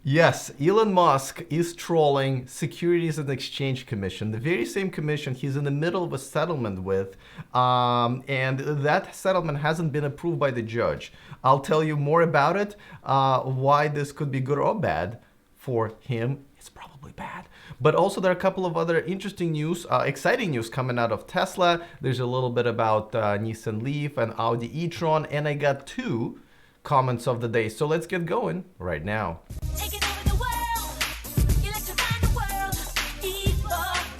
Yes, Elon Musk is trolling Securities and Exchange Commission, the very same commission he's in the middle of a settlement with, and that settlement hasn't been approved by the judge. I'll tell you more about it, why this could be good or bad for him. It's probably bad. But also there are a couple of other interesting news, exciting news coming out of Tesla. There's a little bit about Nissan Leaf and Audi e-tron, and I got two comments of the day. So let's get going right now. Taking over the world, electrifying the world, evil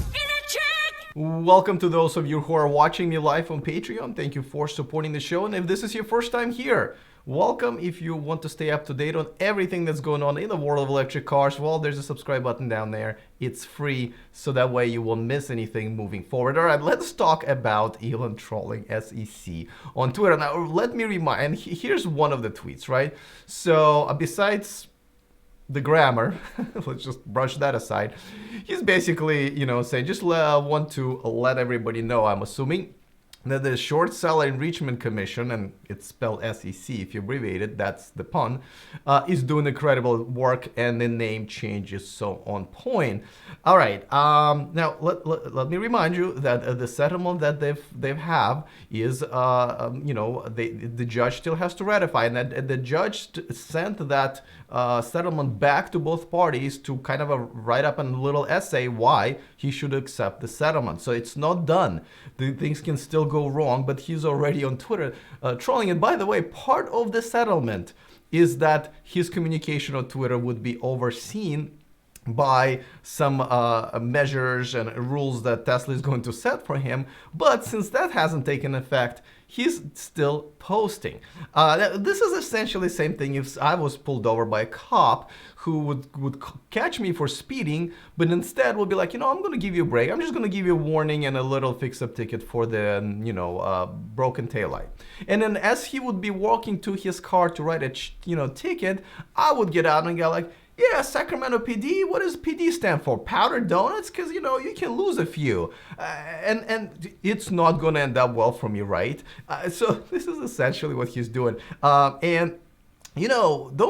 in a trick. Welcome to those of you who are watching me live on Patreon. Thank you for supporting the show. And if this is your first time here, welcome. If you want to stay up to date on everything that's going on in the world of electric cars, well, there's a subscribe button down there. It's free, so that way you won't miss anything moving forward. All right, let's talk about Elon trolling SEC on Twitter. Now, let me remind, and here's one of the tweets, right? So besides the grammar, let's just brush that aside. He's basically, saying, just want to let everybody know, I'm assuming, that the Short Seller Enrichment Commission, and it's spelled SEC if you abbreviate it, that's the pun, is doing incredible work, and the name change is so on point. All right, now let me remind you that the settlement that they have is, the judge still has to ratify, and that the judge sent that settlement back to both parties to kind of write up a little essay why he should accept the settlement. So it's not done. The things can still go wrong, but he's already on Twitter trolling. And by the way, part of the settlement is that his communication on Twitter would be overseen by some measures and rules that Tesla is going to set for him. But since that hasn't taken effect, he's still posting. This is essentially the same thing if I was pulled over by a cop who would catch me for speeding, but instead would be like, I'm going to give you a break. I'm just going to give you a warning and a little fix-up ticket for the, broken taillight. And then as he would be walking to his car to write a, ticket, I would get out and go like, yeah, Sacramento PD, what does PD stand for? Powdered donuts? Because, you can lose a few. And it's not going to end up well for me, right? So this is essentially what he's doing. Don't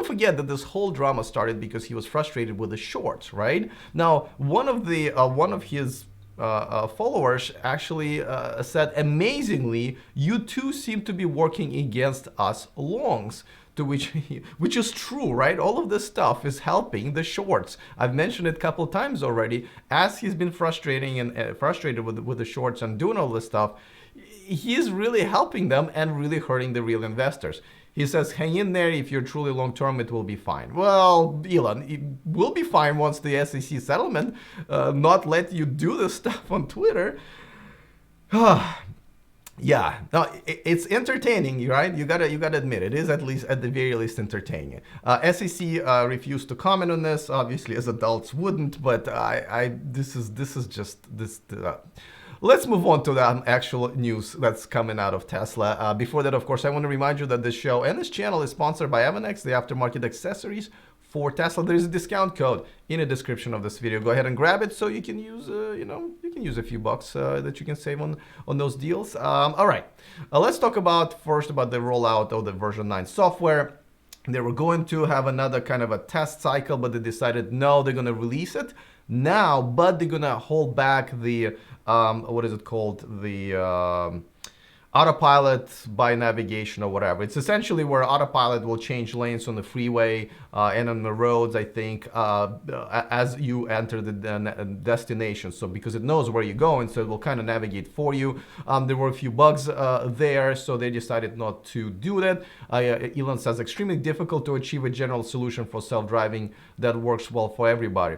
forget that this whole drama started because he was frustrated with the shorts, right? Now, one of his followers actually said, amazingly, you two seem to be working against us longs. To which is true, right? All of this stuff is helping the shorts. I've mentioned it a couple of times already. As he's been frustrated with the shorts and doing all this stuff, he's really helping them and really hurting the real investors. He says, hang in there. If you're truly long-term, it will be fine. Well, Elon, it will be fine once the SEC settlement not let you do this stuff on Twitter. Yeah, no, it's entertaining, right? You gotta admit it is at the very least entertaining. SEC refused to comment on this, obviously, as adults wouldn't, but this is just. Let's move on to the actual news that's coming out of Tesla. Before that, of course, I want to remind you that this show and this channel is sponsored by Avanex, the aftermarket accessories for Tesla. There is a discount code in the description of this video. Go ahead and grab it so you can use, use a few bucks that you can save on those deals. All right, let's talk first about the rollout of the version 9 software. They were going to have another kind of a test cycle, but they decided no, they're going to release it now, but they're going to hold back the, what is it called? The autopilot by navigation or whatever. It's essentially where autopilot will change lanes on the freeway and on the roads, I think, as you enter the destination. So because it knows where you're going, so it will kind of navigate for you. There were a few bugs there, so they decided not to do that. Elon says extremely difficult to achieve a general solution for self-driving that works well for everybody.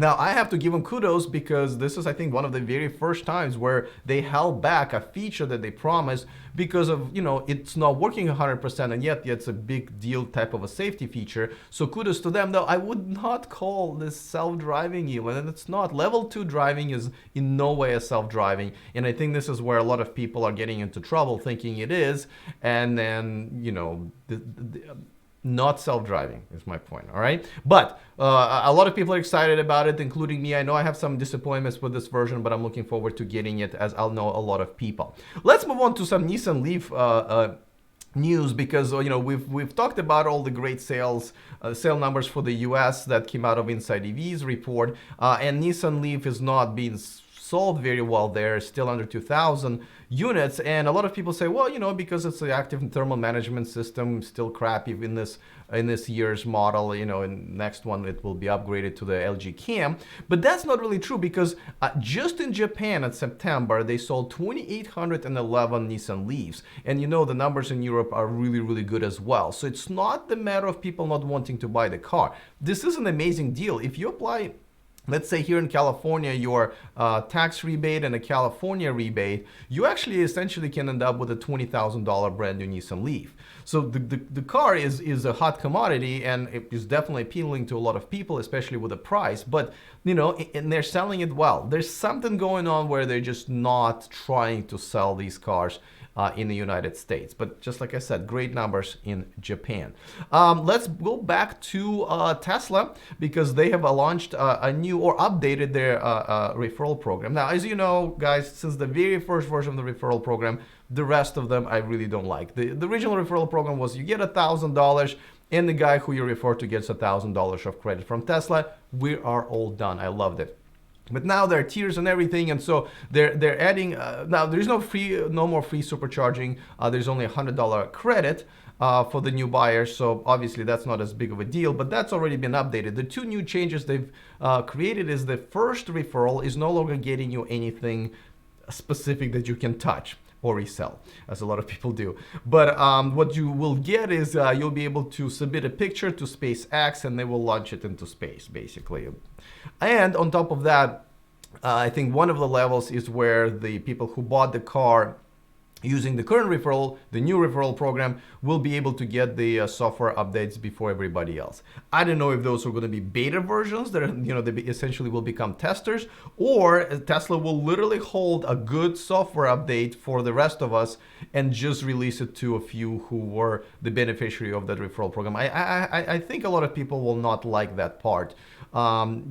Now, I have to give them kudos because this is, I think, one of the very first times where they held back a feature that they promised because of, it's not working 100%, and yet it's a big deal type of a safety feature. So kudos to them. Though I would not call this self-driving, Elon, and it's not. Level 2 driving is in no way a self-driving, and I think this is where a lot of people are getting into trouble thinking it is, and then, not self-driving is my point. All right, but a lot of people are excited about it, including me. I know I have some disappointments with this version, but I'm looking forward to getting it, as I'll know a lot of people. Let's move on to some Nissan Leaf news because we've talked about all the great sale numbers for the US that came out of Inside EV's report, and Nissan Leaf is not being sold very well there, still under 2,000 units. And a lot of people say, well, because it's the active thermal management system, still crappy in this year's model, in next one it will be upgraded to the LG Cam. But that's not really true because just in Japan in September, they sold 2,811 Nissan Leafs. And the numbers in Europe are really, really good as well. So it's not the matter of people not wanting to buy the car. This is an amazing deal. If you apply, let's say here in California, your tax rebate and a California rebate, you actually essentially can end up with a $20,000 brand new Nissan Leaf. So the car is a hot commodity, and it is definitely appealing to a lot of people, especially with the price. But and they're selling it well. There's something going on where they're just not trying to sell these cars in the United States. But just like I said, great numbers in Japan. Let's go back to Tesla because they have launched a new or updated their referral program. Now, as you know, guys, since the very first version of the referral program, the rest of them I really don't like. The original referral program was you get $1,000 and the guy who you refer to gets $1,000 of credit from Tesla. We are all done. I loved it. But now there are tiers and everything, and so they're adding. Now there's no more free supercharging. There's only $100 credit for the new buyers. So obviously that's not as big of a deal, but that's already been updated. The two new changes they've created is the first referral is no longer getting you anything specific that you can touch or resell, as a lot of people do. But what you will get is you'll be able to submit a picture to SpaceX and they will launch it into space, basically. And on top of that, I think one of the levels is where the people who bought the car using the current referral, the new referral program, will be able to get the software updates before everybody else. I don't know if those are going to be beta versions that they essentially will become testers, or Tesla will literally hold a good software update for the rest of us and just release it to a few who were the beneficiary of that referral program. I think a lot of people will not like that part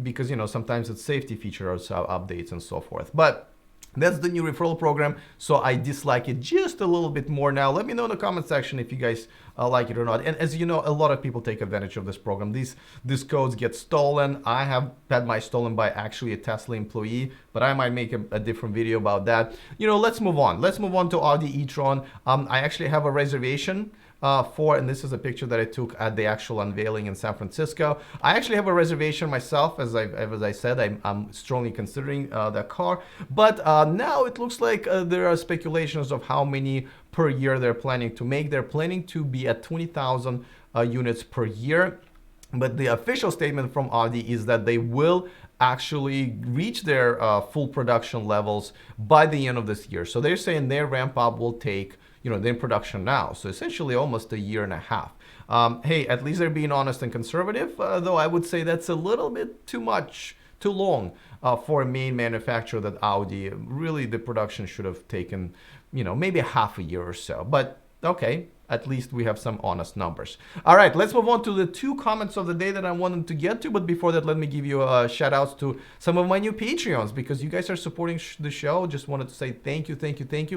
because sometimes it's safety features updates and so forth. But that's the new referral program, so I dislike it just a little bit more now. Let me know in the comment section if you guys like it or not. And as you know, a lot of people take advantage of this program. These codes get stolen. I have had mine stolen by actually a Tesla employee, but I might make a different video about that. Let's move on. Let's move on to Audi e-tron. I actually have a reservation and this is a picture that I took at the actual unveiling in San Francisco. I actually have a reservation myself, as I said, I'm strongly considering that car. But now it looks like there are speculations of how many per year they're planning to make. They're planning to be at 20,000 units per year. But the official statement from Audi is that they will actually reach their full production levels by the end of this year. So they're saying their ramp up will take they're in production now. So essentially almost a year and a half. Hey, at least they're being honest and conservative, though I would say that's a little bit too long for a main manufacturer that Audi. Really, the production should have taken, maybe half a year or so. But okay, at least we have some honest numbers. All right, let's move on to the two comments of the day that I wanted to get to. But before that, let me give you shout outs to some of my new Patreons because you guys are supporting the show. Just wanted to say thank you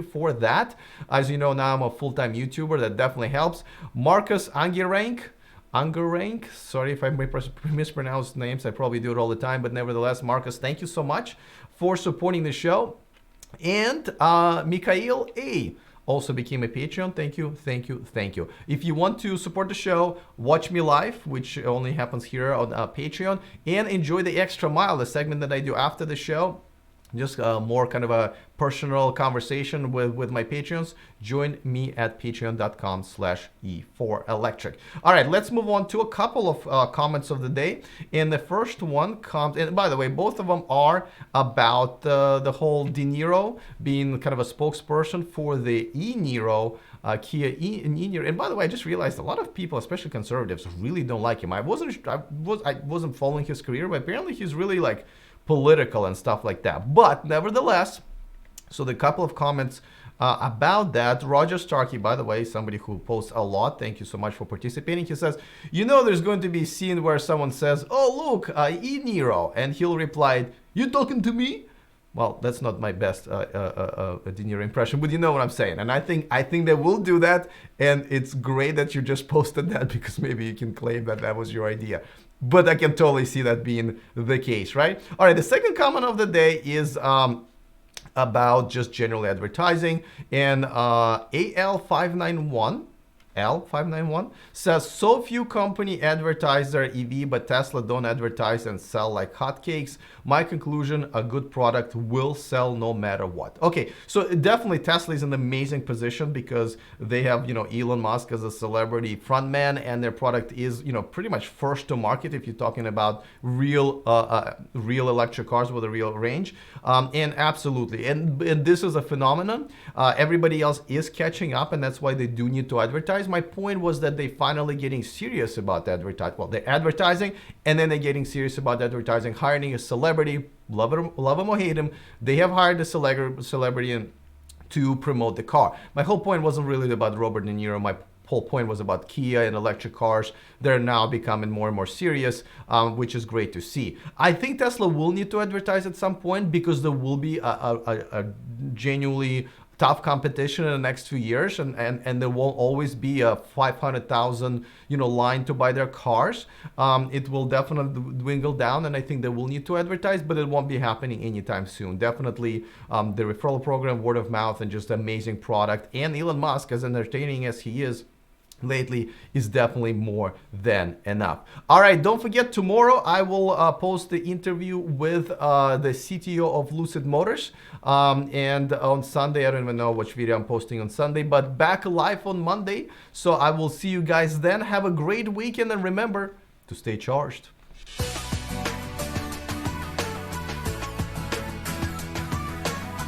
for that. As you know, now I'm a full-time YouTuber. That definitely helps. Marcus Angerank, sorry if I mispronounce names. I probably do it all the time. But nevertheless, Marcus, thank you so much for supporting the show. And Mikhail A. also became a Patreon. Thank you. If you want to support the show, watch me live, which only happens here on Patreon, and enjoy the extra mile, the segment that I do after the show. Just more kind of a personal conversation with my Patreons. Join me at patreon.com/E4Electric. All right, let's move on to a couple of comments of the day. And the first one comes, and by the way, both of them are about the whole De Niro being kind of a spokesperson for the e-Niro, Kia e-Niro. And by the way, I just realized a lot of people, especially conservatives, really don't like him. I wasn't following his career, but apparently he's really like political and stuff like that. But nevertheless, so the couple of comments about that. Roger Starkey, by the way, somebody who posts a lot. Thank you so much for participating. He says, there's going to be a scene where someone says, oh, look, e-Niro. And he'll reply, you talking to me? Well, that's not my best De Niro impression, but you know what I'm saying. And I think they will do that, and it's great that you just posted that because maybe you can claim that that was your idea. But I can totally see that being the case, right? All right, the second comment of the day is about just general advertising, and AL591 L591 says so few company advertise their EV, but Tesla don't advertise and sell like hotcakes. My conclusion, a good product will sell no matter what. Okay, so definitely Tesla is in an amazing position because they have, Elon Musk as a celebrity frontman, and their product is, pretty much first to market if you're talking about real electric cars with a real range. And absolutely, and this is a phenomenon. Everybody else is catching up, and that's why they do need to advertise. My point was that they finally getting serious about the advertising. Well, they're advertising, and then they're getting serious about advertising, hiring a celebrity, love him or hate him. They have hired a celebrity and to promote the car. My whole point wasn't really about Robert De Niro. My whole point was about Kia and electric cars. They're now becoming more and more serious, which is great to see. I think Tesla will need to advertise at some point because there will be a genuinely tough competition in the next few years, and there won't always be a 500,000 line to buy their cars. It will definitely dwindle down, and I think they will need to advertise, but it won't be happening anytime soon. Definitely the referral program, word of mouth, and just amazing product, and Elon Musk, as entertaining as he is lately, is definitely more than enough. All right, don't forget, tomorrow I will post the interview with the CTO of Lucid Motors, and on Sunday, I don't even know which video I'm posting on Sunday, but back live on Monday. So I will see you guys then. Have a great weekend, and remember to stay charged.